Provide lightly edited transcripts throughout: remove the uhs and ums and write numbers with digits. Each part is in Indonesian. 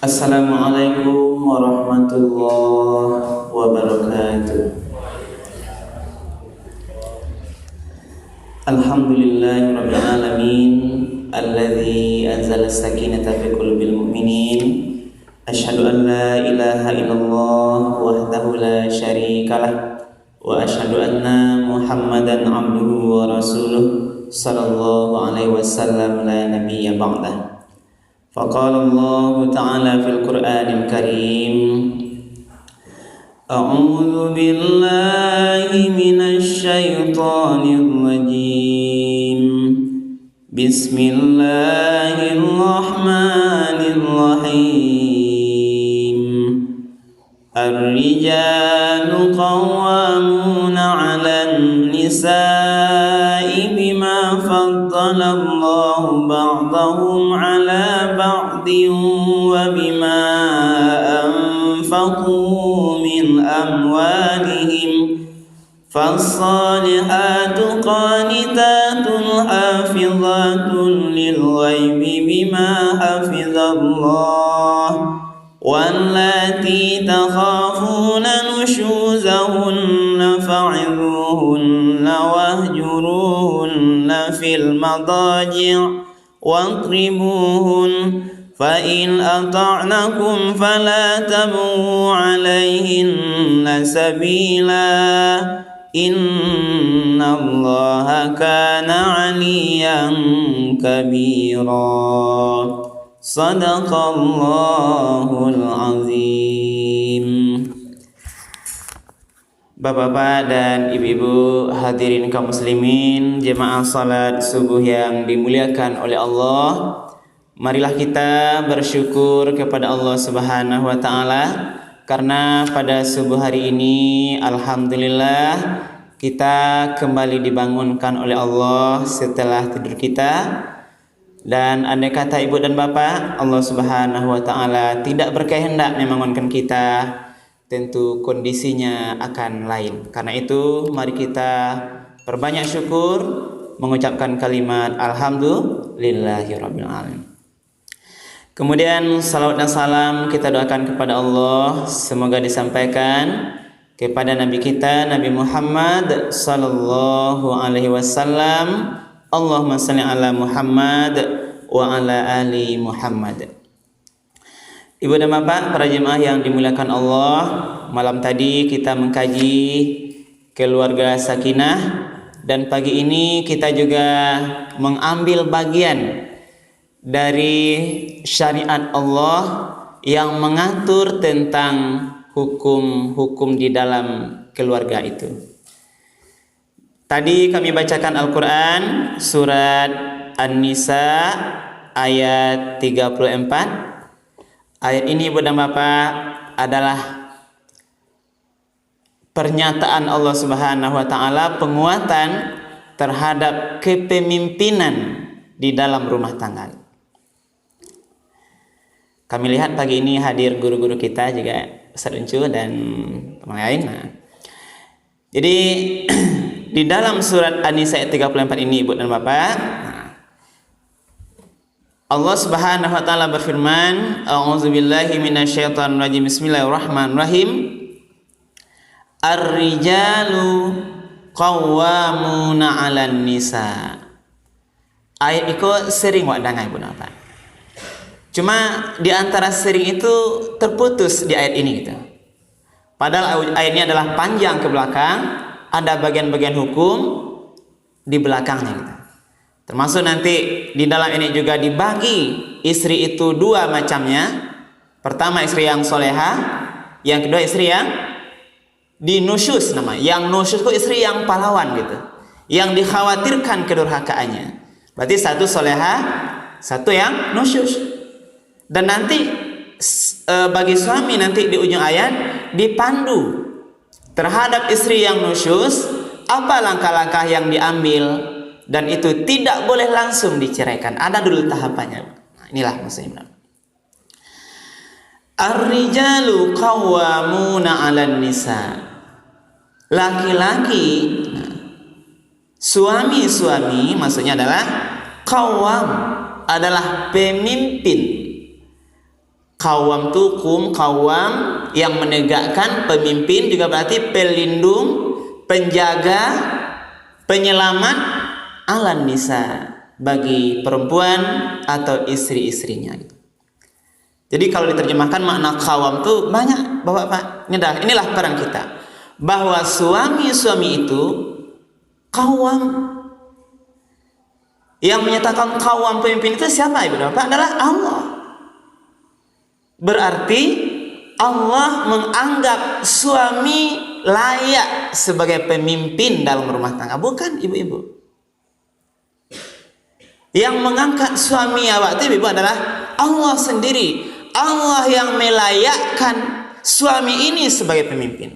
Assalamualaikum warahmatullahi wabarakatuh. Alhamdulillahirabbil alamin alladzi anzala as-sakinata fi qulubil mu'minin. Asyhadu an la ilaha illallah wahdahu la syarikalah wa asyhadu anna Muhammadan abduhu wa rasuluh sallallahu alaihi wasallam la nabiyya ba'dah. Faqala Allah Ta'ala fil Qur'anil Karim, A'udzu billahi minasy syaithanir rajim. Bismillahirrahmanirrahim. Ar-rijalu qawwamuna 'alan nisa'i bima faddala Allahu ba'dahum 'ala ba'din wa bima anfaqu min amwalihim. Fas-salihatu qanitatun hafizatun lil-ghaibi bima hafizallah. Wallati takhafuna nushuzahunna fa'idhuhunna wahjuruhunna fil madaji' wadribuhun fa in ata'nakum fala tabghu 'alayhinna sabila innallaha kana 'aliyan kabira. Sadaqallahul azim. Bapak-bapak dan ibu-ibu hadirin kaum muslimin, jemaah salat subuh yang dimuliakan oleh Allah, marilah kita bersyukur kepada Allah Subhanahu wa taala karena pada subuh hari ini alhamdulillah kita kembali dibangunkan oleh Allah setelah tidur kita. Dan andai kata ibu dan bapak, Allah Subhanahu wa taala tidak berkehendak membangunkan kita, tentu kondisinya akan lain. Karena itu mari kita perbanyak syukur, mengucapkan kalimat alhamdulillahirabbil alamin. Kemudian salawat dan salam kita doakan kepada Allah, semoga disampaikan kepada Nabi kita Nabi Muhammad sallallahu alaihi wasallam. Allahumma shalli ala Muhammad wa ala ali Muhammad. Ibu dan bapak, para jemaah yang dimuliakan Allah, malam tadi kita mengkaji keluarga sakinah dan pagi ini kita juga mengambil bagian dari syariat Allah yang mengatur tentang hukum-hukum di dalam keluarga itu. Tadi kami bacakan Al-Quran surat An-Nisa ayat 34. Ayat ini ibu dan bapak adalah pernyataan Allah Subhanahu wa taala penguatan terhadap kepemimpinan di dalam rumah tangga. Kami lihat pagi ini hadir guru-guru kita juga, Ustaz Uncu dan teman lain. Jadi di dalam surat An-Nisa ayat 34 ini ibu dan bapak, Allah Subhanahu wa taala berfirman, A'udzubillahi minasyaitonir rajim. Bismillahirrahmanirrahim. Ar-rijalu qawwamuna 'alan nisa. Ayat itu sering wak dengar ibu dan bapak. Cuma di antara sering itu terputus di ayat ini gitu. Padahal ayat ini adalah panjang ke belakang, ada bagian-bagian hukum di belakangnya gitu. Termasuk nanti di dalam ini juga dibagi istri itu dua macamnya. Pertama istri yang soleha, yang kedua istri yang dinusyus namanya. Yang nusyus itu istri yang pahlawan gitu, yang dikhawatirkan kedurhakaannya. Berarti satu soleha, satu yang nusyus. Dan nanti bagi suami nanti di ujung ayat dipandu terhadap istri yang nusyus, apa langkah-langkah yang diambil, dan itu tidak boleh langsung diceraikan. Ada dulu tahapannya. Nah, inilah maksudnya. Ar-rijalu qawwamuna 'alan nisa. Laki-laki, suami-suami maksudnya adalah qawwam, adalah pemimpin Qawwam itu qawwam yang menegakkan, pemimpin juga berarti pelindung, penjaga, penyelamat alan nisa, bagi perempuan atau istri-istrinya. Jadi kalau diterjemahkan makna qawwam itu banyak, Bapak-bapak. Inilah peran kita, bahwa suami-suami itu qawwam. Yang menyatakan qawwam, pemimpin itu siapa, Ibu Bapak? Adalah Allah. Berarti Allah menganggap suami layak sebagai pemimpin dalam rumah tangga, bukan ibu-ibu. Yang mengangkat suami awak itu, ibu, adalah Allah sendiri. Allah yang melayakkan suami ini sebagai pemimpin.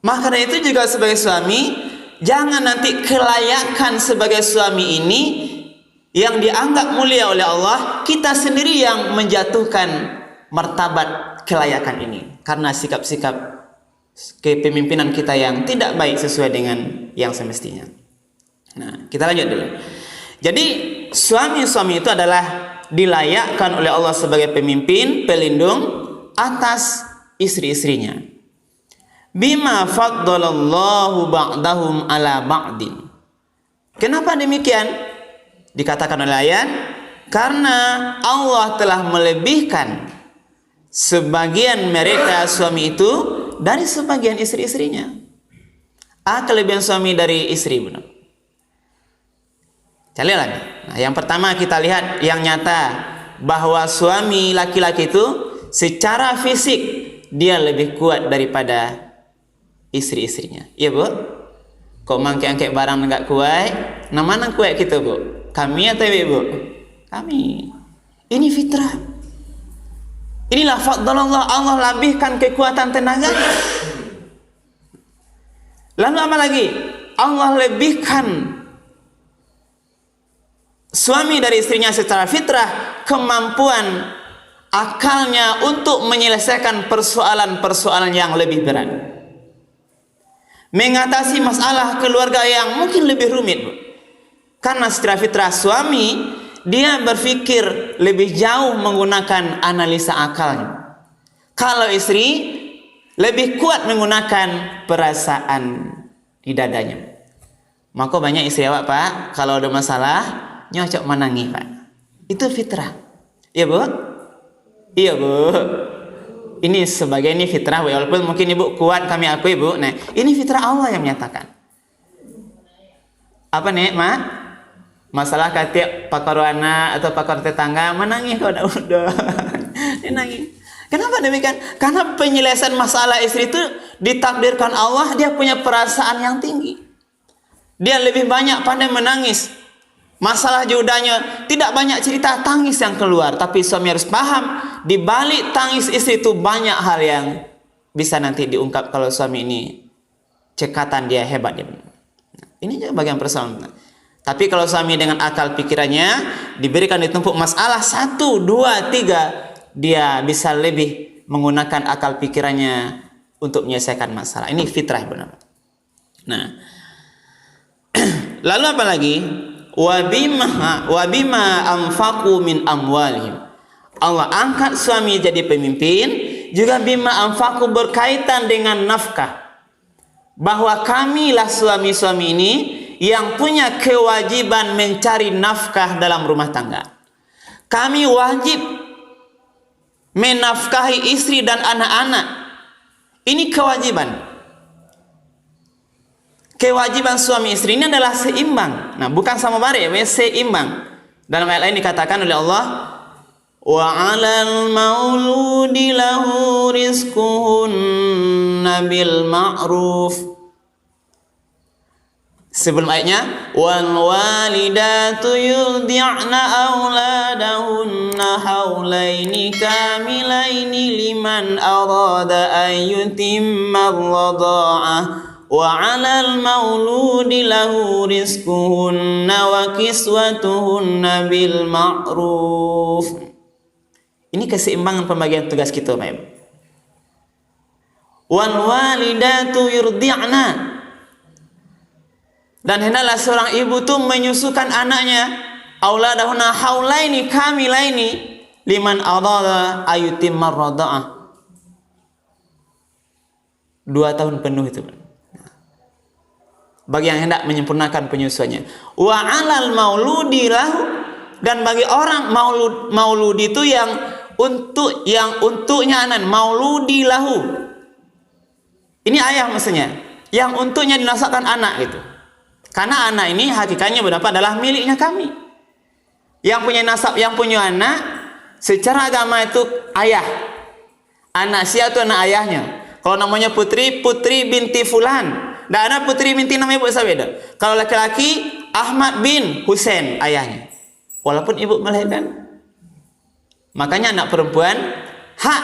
Maka dari itu juga sebagai suami, jangan nanti kelayakan sebagai suami ini yang dianggap mulia oleh Allah, kita sendiri yang menjatuhkan martabat kelayakan ini karena sikap-sikap kepemimpinan kita yang tidak baik sesuai dengan yang semestinya. Nah, kita lanjut dulu. Jadi suami-suami itu adalah dilayakkan oleh Allah sebagai pemimpin, pelindung atas istri-istrinya. Bima faddalallahu ba'dahum ala ba'din. Kenapa demikian? Dikatakan oleh ayat, karena Allah telah melebihkan sebagian mereka suami itu dari sebagian istri-istrinya. Kelebihan suami dari istri, benar. Cari lagi. Nah, yang pertama kita lihat yang nyata, bahwa suami laki-laki itu secara fisik dia lebih kuat daripada istri-istrinya. Iya, Bu? Kok mangke-angke barang enggak kuat? Nah, mana kuat kita, Bu? Kami atau ibu? Kami. Ini fitrah. Inilah fadlallah, Allah labihkan kekuatan tenaga. Lalu apa lagi? Allah lebihkan suami dari istrinya secara fitrah, kemampuan akalnya untuk menyelesaikan persoalan-persoalan yang lebih berat, mengatasi masalah keluarga yang mungkin lebih rumit, Bu. Karena secara fitrah suami dia berpikir lebih jauh menggunakan analisa akalnya. Kalau istri lebih kuat menggunakan perasaan di dadanya. Maka banyak istri awak, Pak, kalau ada masalah nyocok menangis, Pak. Itu fitrah. Iya, Bu? Iya, Bu. Ini sebagai ini fitrah, walaupun mungkin ibu kuat kami akui, Bu. Nah, ini fitrah Allah yang menyatakan. Apa nih, Mak? Masalah kata pakar anak atau pakar tetangga menangis kau udah dia nangis. Kenapa demikian? Karena penyelesaian masalah istri itu ditakdirkan Allah, dia punya perasaan yang tinggi. Dia lebih banyak pandai menangis. Masalah judanya tidak banyak cerita tangis yang keluar, tapi suami harus paham di balik tangis istri itu banyak hal yang bisa nanti diungkap kalau suami ini cekatan, dia hebat dia. Ini juga bagian persoalan. Tapi kalau suami dengan akal pikirannya diberikan ditumpuk masalah 1, 2, 3, dia bisa lebih menggunakan akal pikirannya untuk menyelesaikan masalah. Ini fitrah, benar. Nah, lalu apa lagi? Wabima anfaqu min amwalihim. Allah angkat suami jadi pemimpin, juga bima anfaqu berkaitan dengan nafkah. Bahwa kamilah suami-suami ini yang punya kewajiban mencari nafkah dalam rumah tangga. Kami wajib menafkahi istri dan anak-anak. Ini kewajiban. Kewajiban suami istri ini adalah seimbang. Nah, bukan sama bareng, seimbang. Dalam ayat lain dikatakan oleh Allah, wa 'alal mauludi lahu rizquhunna bil ma'ruf. Sebelum ayatnya, wal walidatu yurdi'na auladahunna haulaini kamilaini liman arada an yutimma ar-radha'ah wa 'alal mauludi lahu rizquhunna wa kiswatuhunna bil ma'ruf. Ini keseimbangan pembagian tugas kita, Pak. Wal walidatu yurdi'na, dan hendaklah seorang ibu itu menyusukan anaknya auladahuna haulaini kamilaini liman adala ayutimmar rada'ah. 2 tahun penuh itu. Bagi yang hendak menyempurnakan penyusuannya. Wa 'alal mauludi lahu, dan bagi orang mauludi itu yang untuknya anak, mauludi lahu. Ini ayah maksudnya, yang untuknya dinasabkan anak gitu. Karena anak ini hakikatnya berapa adalah miliknya kami. Yang punya nasab, yang punya anak secara agama itu ayah. Anak siapa itu anak ayahnya. Kalau namanya putri, putri binti fulan. Dan ada putri binti nama ibu beda. Kalau laki-laki, Ahmad bin Husain ayahnya. Walaupun ibu melahirkan. Makanya anak perempuan hak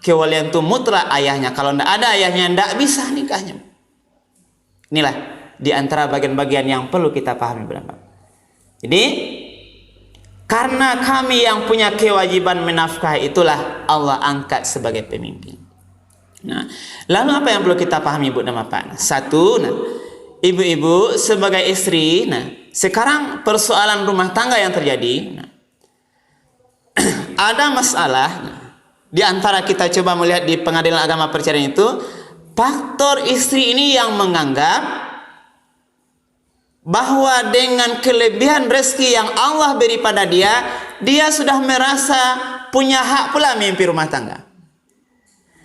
kewalian itu mutlak ayahnya. Kalau tidak ada ayahnya, tidak bisa nikahnya. Inilah di antara bagian-bagian yang perlu kita pahami berapa. Jadi karena kami yang punya kewajiban menafkahi, itulah Allah angkat sebagai pemimpin. Nah, lalu apa yang perlu kita pahami Ibu dan Bapak? Satu, ibu-ibu sebagai istri, sekarang persoalan rumah tangga yang terjadi, ada masalah. Di antara kita coba melihat di pengadilan agama perceraian itu, faktor istri ini yang menganggap bahwa dengan kelebihan rezeki yang Allah beri pada dia, dia sudah merasa punya hak pula memimpin rumah tangga.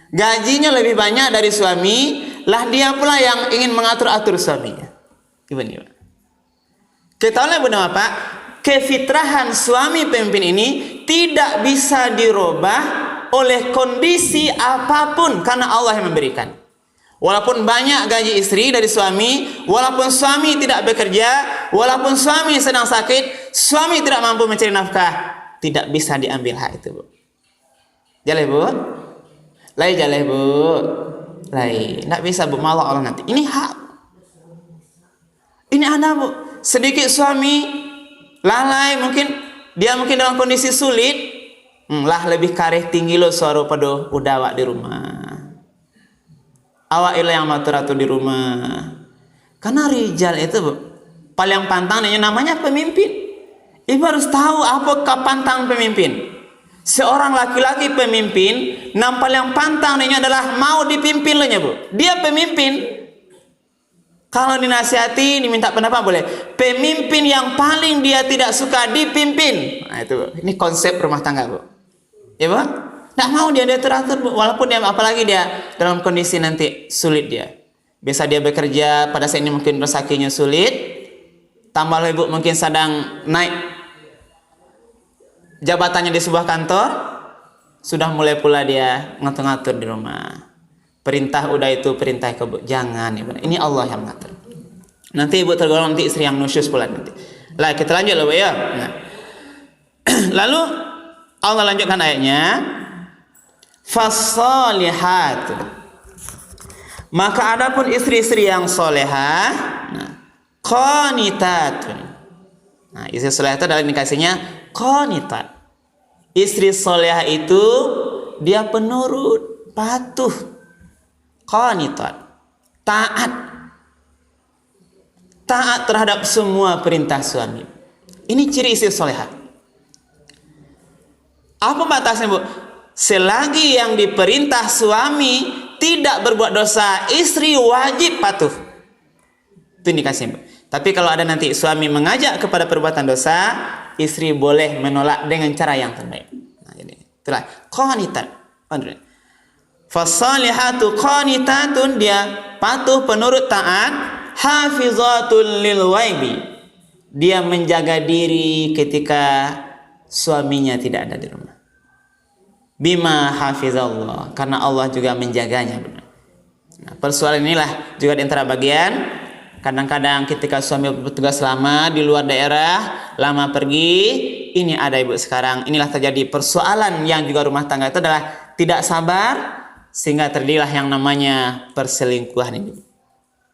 Gajinya lebih banyak dari suami, lah dia pula yang ingin mengatur-atur suaminya. Gimana? Ketahuilah Bunda Bapak, kefitrahan suami pemimpin ini tidak bisa dirubah oleh kondisi apapun karena Allah yang memberikan. Walaupun banyak gaji istri dari suami, walaupun suami tidak bekerja, walaupun suami sedang sakit, suami tidak mampu mencari nafkah, tidak bisa diambil hak itu, Bu. Jalan, Bu. Lai jaleh, Bu. Lai, tidak bisa, Bu, malah Allah nanti. Ini hak. Ini ada, Bu. Sedikit suami lalai, mungkin dalam kondisi sulit, lah lebih kareh tinggi lo suara pada udawak di rumah. Awak ilah yang matur-atur di rumah. Karena rijal itu, Bu, paling pantang namanya pemimpin. Ibu harus tahu apakah pantang pemimpin. Seorang laki-laki pemimpin, nampal yang pantang ini adalah mau dipimpin loh, Bu. Dia pemimpin. Kalau dinasihati, diminta pendapat boleh. Pemimpin yang paling dia tidak suka dipimpin. Nah itu, Bu. Ini konsep rumah tangga, Bu. Ya, Bu? Tidak mau dia teratur, Bu. Walaupun dia, apalagi dia dalam kondisi nanti sulit dia. Biasa dia bekerja, pada saat ini mungkin rezekinya sulit. Tambah lagi, Bu, mungkin sedang naik jabatannya di sebuah kantor, sudah mulai pula dia ngatur-ngatur di rumah. Perintah udah itu perintah ke, jangan, Ibu. Ini Allah yang mengatur. Nanti Ibu tergolong nanti istri yang nusyus pula nanti. Lah kita lanjut loh, Bu, ya. Nah. Lalu Allah lanjutkan ayatnya, fasalihat. Maka adapun istri-istri yang solehah, qanitatun. Nah, istri solehah itu adalah indikasinya qanitat. Istri solehah itu dia penurut, patuh, qanitat, taat terhadap semua perintah suami. Ini ciri istri solehah. Apa batasnya, Bu? Selagi yang diperintah suami tidak berbuat dosa, istri wajib patuh. Itu indikasinya, Bu. Tapi kalau ada nanti suami mengajak kepada perbuatan dosa, istri boleh menolak dengan cara yang terbaik. Nah, jadi itulah qanitat. Fasalihatu qanitatun, dia patuh, penurut, taat, hafizatul lil ghaibi. Dia menjaga diri ketika suaminya tidak ada di rumah. Bima hafizallah, karena Allah juga menjaganya. Nah, persoalan inilah juga di antara bagian. Kadang-kadang ketika suami bertugas lama di luar daerah, lama pergi, ini ada, Ibu, sekarang inilah terjadi persoalan yang juga rumah tangga itu adalah tidak sabar sehingga terjadilah yang namanya perselingkuhan ini.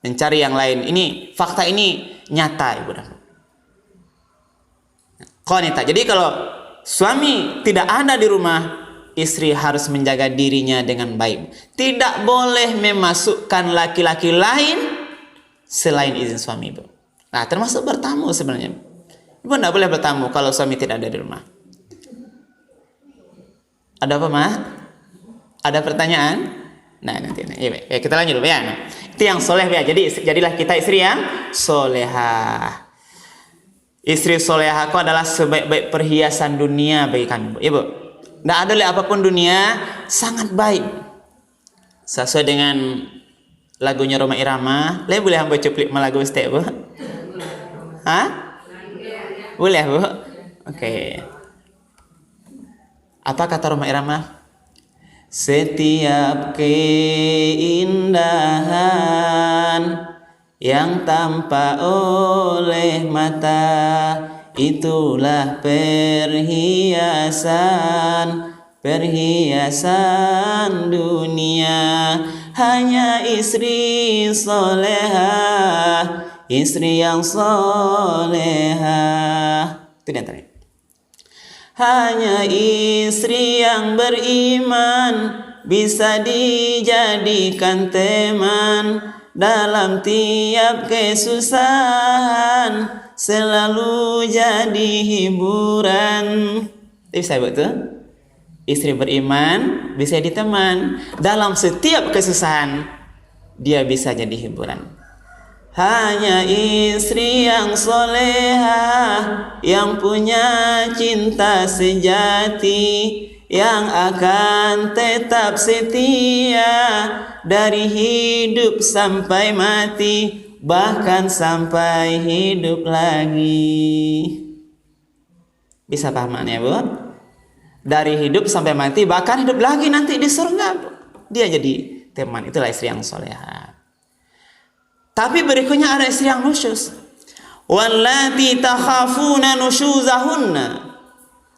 Mencari yang lain. Ini fakta ini nyata, Ibu. Qanita. Jadi kalau suami tidak ada di rumah, istri harus menjaga dirinya dengan baik. Tidak boleh memasukkan laki-laki lain selain izin suami, Ibu. Nah, termasuk bertamu sebenarnya. Ibu tidak boleh bertamu kalau suami tidak ada di rumah. Ada apa, Ma? Ada pertanyaan? Nah, nanti. Ya, kita lanjut dulu ya. Nah, itu yang soleh ya. Jadi jadilah kita istri yang solehah. Istri solehah itu adalah sebaik-baik perhiasan dunia bagi kami, Ibu. Tidak ada oleh apapun dunia sangat baik. Sesuai dengan lagunya Rhoma Irama. Boleh hamba cuplik lagu Ustaz, Bu? Hah? Boleh, Bu? Oke. Apa kata Rhoma Irama? Setiap keindahan yang tampak oleh mata, itulah perhiasan dunia. Hanya istri solehah, istri yang solehah. Itu di antaranya. Hanya istri yang beriman bisa dijadikan teman dalam tiap kesusahan, selalu jadi hiburan. Bisa betul? Istri beriman bisa jadi teman dalam setiap kesusahan, dia bisa jadi hiburan. Hanya istri yang solehah, yang punya cinta sejati, yang akan tetap setia dari hidup sampai mati, bahkan sampai hidup lagi. Bisa pahamannya, Bu? Dari hidup sampai mati, bahkan hidup lagi nanti di surga, Bu. Dia jadi teman. Itulah istri yang solehah. Tapi berikutnya ada istri yang nusyuz. Wallati takhafuna nusyuzahunna.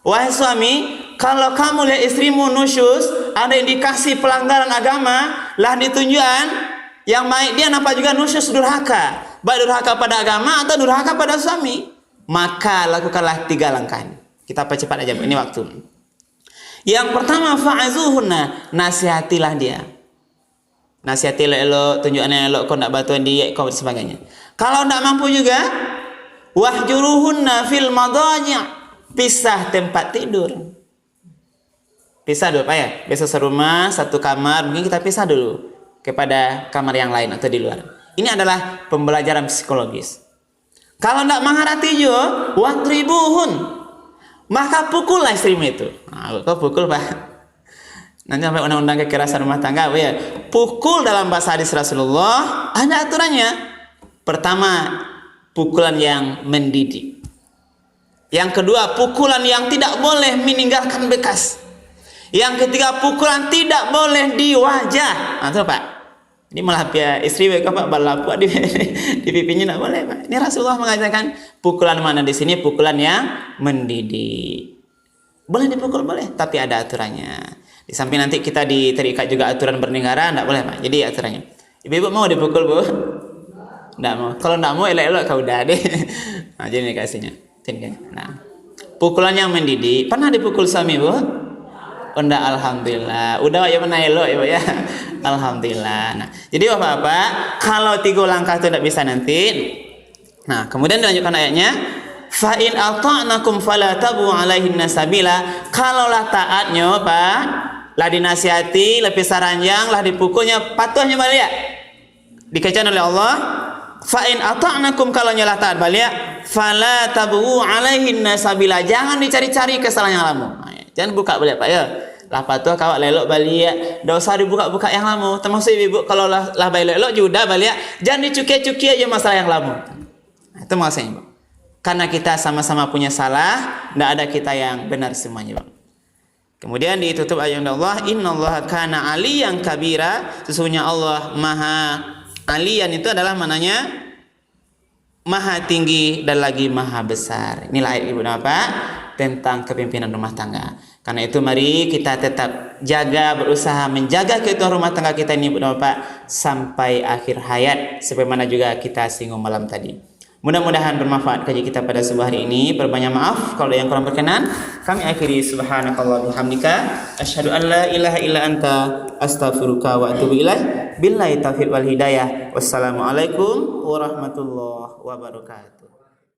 Wahai suami, kalau kamu lihat istrimu nusyuz, ada indikasi pelanggaran agama, lah ditunjukkan yang baik dia nampak juga nusyuz, durhaka. Baik durhaka pada agama atau durhaka pada suami. Maka lakukanlah 3 langkah. Kita percepat aja, ini waktu. Yang pertama, fa'azuhunna, nasihatilah dia. Nasihati elok, tunjukkan elok, kau nak bantuan dia, kau dan sebagainya. Kalau tak mampu juga, wahjuruhunna fil madanya, pisah tempat tidur. Pisah dulu, Pak ya. Biasa serumah, satu kamar, mungkin kita pisah dulu kepada kamar yang lain atau di luar. Ini adalah pembelajaran psikologis. Kalau tak menghayati juga, wadribuhun, maka pukullah istrimu itu. Nah, kau pukul, Pak. Nanti sampai undang-undang kekerasan rumah tangga, ya. Pukul dalam bahasa hadis Rasulullah ada aturannya. Pertama, pukulan yang mendidik. Yang kedua, pukulan yang tidak boleh meninggalkan bekas. Yang ketiga, pukulan tidak boleh di wajah. Nah, itu, Pak. Ini malah pihak istri mereka, Pak, balapu di pipinya tidak boleh, Pak. Ini Rasulullah mengajarkan pukulan mana di sini, pukulan yang mendidik. Boleh dipukul, boleh, tapi ada aturannya. Di samping nanti kita terikat juga aturan bernegara, tidak boleh, Pak. Jadi aturannya. Ibu mau dipukul, Bu? Tidak mau. Kalau tidak mau, elok-elok kau udah deh. Nah, jadi ini kasihnya. Nah, pukulan yang mendidik. Pernah dipukul suami, Bu? Enggak, alhamdulillah. Udah ya pernah elok, Ibu ya. Alhamdulillah. Nah, jadi Bapak, kalau 3 langkah itu tidak bisa nanti. Nah, kemudian dilanjutkan ayatnya. Fa in ata'nakum fala tabu alaihinna sabila. Kalaulah taatnya, Pak, lah dinasihati, lah pisah ranjang, lah dipukulnya, patuhnya balik. Dikejar oleh Allah. Fa in ata'nakum, kalau nyalah taat balik, fala tabu alaihinna sabila. Jangan dicari-cari kesalahan yang lama. Jangan buka balik, Pak ya. Lah patuh kawak lelok balik. Enggak usah dibuka-buka yang lama. Termasuk ibu kalau lah balik lelok juga balik. Jangan dicuki-cuki aja masalah yang lama. Itu maksudnya, Pak. Karena kita sama-sama punya salah, tidak ada kita yang benar semuanya, Bang. Kemudian ditutup ayat Allah, innallaha kana aliyan kabira. Sesungguhnya Allah maha aliyan, itu adalah mananya maha tinggi dan lagi maha besar. Inilah ayat Ibu Bapak tentang kepimpinan rumah tangga. Karena itu mari kita tetap jaga, berusaha menjaga keutuhan rumah tangga kita ini, Ibu Bapak, sampai akhir hayat, sebagaimana juga kita singgung malam tadi. Mudah-mudahan bermanfaat kaji kita pada subuh hari ini. Berbanyak maaf kalau yang kurang berkenan. Kami akhiri subhanakallah bihamdika asyhadu an la ilaha illa anta astaghfiruka wa atubu ilaik. Billahi taufiq wal hidayah. Wassalamualaikum warahmatullahi wabarakatuh.